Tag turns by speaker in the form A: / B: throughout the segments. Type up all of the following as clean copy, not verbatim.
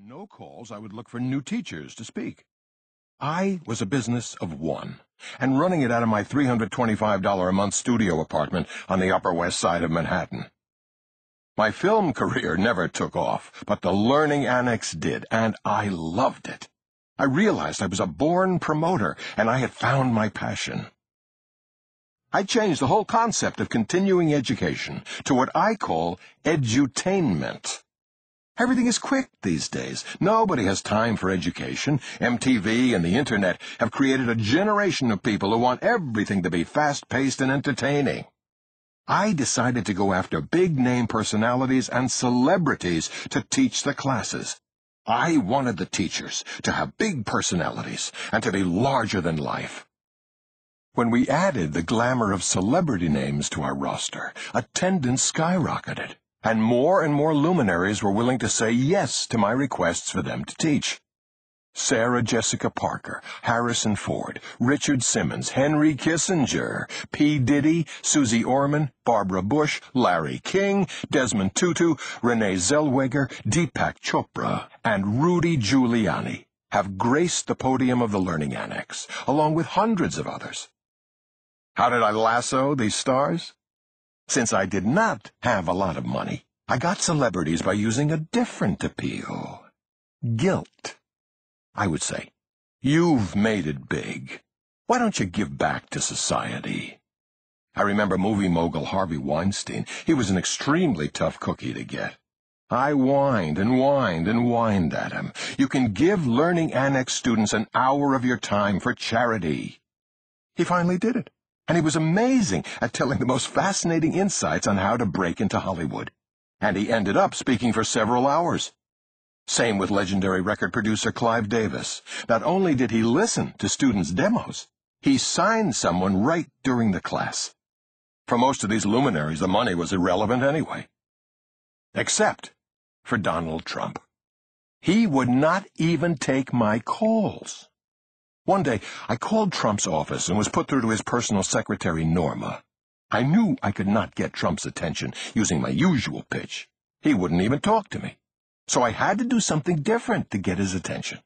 A: no calls, I would look for new teachers to speak. I was a business of one, and running it out of my $325 a month studio apartment on the Upper West Side of Manhattan. My film career never took off, but the Learning Annex did, and I loved it. I realized I was a born promoter, and I had found my passion. I changed the whole concept of continuing education to what I call edutainment. Everything is quick these days. Nobody has time for education. MTV and the Internet have created a generation of people who want everything to be fast-paced and entertaining. I decided to go after big-name personalities and celebrities to teach the classes. I wanted the teachers to have big personalities and to be larger than life. When we added the glamour of celebrity names to our roster, attendance skyrocketed, and more luminaries were willing to say yes to my requests for them to teach. Sarah Jessica Parker, Harrison Ford, Richard Simmons, Henry Kissinger, P. Diddy, Susie Orman, Barbara Bush, Larry King, Desmond Tutu, Renee Zellweger, Deepak Chopra, and Rudy Giuliani have graced the podium of the Learning Annex, along with hundreds of others. How did I lasso these stars? Since I did not have a lot of money, I got celebrities by using a different appeal. Guilt. I would say, "You've made it big. Why don't you give back to society?" I remember movie mogul Harvey Weinstein. He was an extremely tough cookie to get. I whined and whined and whined at him. You can give Learning Annex students an hour of your time for charity. He finally did it. And he was amazing at telling the most fascinating insights on how to break into Hollywood. And he ended up speaking for several hours. Same with legendary record producer Clive Davis. Not only did he listen to students' demos, he signed someone right during the class. For most of these luminaries, the money was irrelevant anyway. Except for Donald Trump. He would not even take my calls. One day, I called Trump's office and was put through to his personal secretary, Norma. I knew I could not get Trump's attention using my usual pitch. He wouldn't even talk to me. So I had to do something different to get his attention.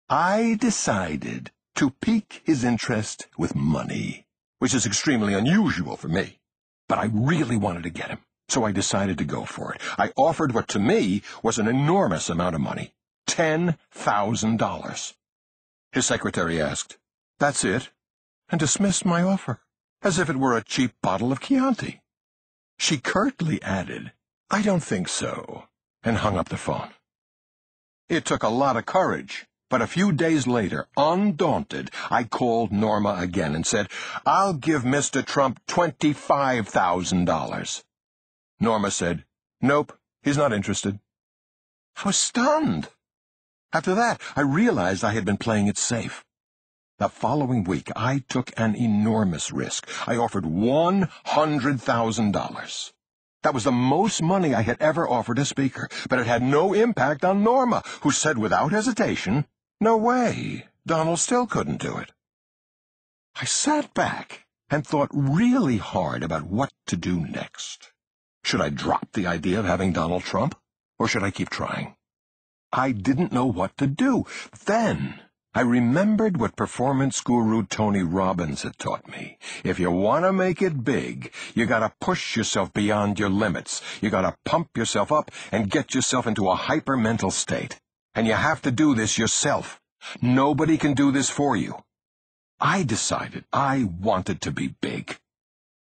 A: I decided to pique his interest with money, which is extremely unusual for me. But I really wanted to get him, so I decided to go for it. I offered what to me was an enormous amount of money, $10,000. His secretary asked, "That's it?" and dismissed my offer, as if it were a cheap bottle of Chianti. She curtly added, "I don't think so," and hung up the phone. It took a lot of courage, but a few days later, undaunted, I called Norma again and said, "I'll give Mr. Trump $25,000. Norma said, "Nope, he's not interested." I was stunned. After that, I realized I had been playing it safe. The following week, I took an enormous risk. I offered $100,000. That was the most money I had ever offered a speaker, but it had no impact on Norma, who said without hesitation, "No way, Donald still couldn't do it." I sat back and thought really hard about what to do next. Should I drop the idea of having Donald Trump, or should I keep trying? I didn't know what to do. Then I remembered what performance guru Tony Robbins had taught me. If you want to make it big, you gotta push yourself beyond your limits. You gotta pump yourself up and get yourself into a hyper-mental state. And you have to do this yourself. Nobody can do this for you. I decided I wanted to be big.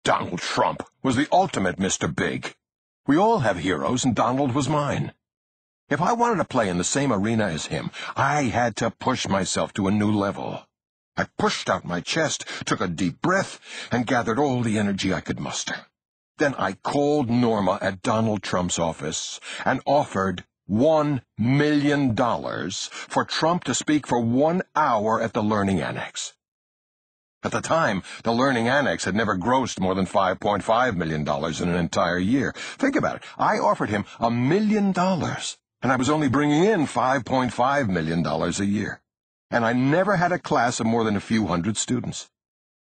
A: Donald Trump was the ultimate Mr. Big. We all have heroes, and Donald was mine. If I wanted to play in the same arena as him, I had to push myself to a new level. I pushed out my chest, took a deep breath, and gathered all the energy I could muster. Then I called Norma at Donald Trump's office and offered $1 million for Trump to speak for 1 hour at the Learning Annex. At the time, the Learning Annex had never grossed more than $5.5 million in an entire year. Think about it. I offered him $1 million. And I was only bringing in $5.5 million a year. And I never had a class of more than a few hundred students.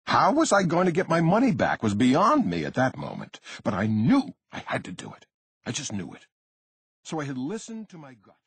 A: How was I going to get my money back was beyond me at that moment. But I knew I had to do it. I just knew it. So I had listened to my gut.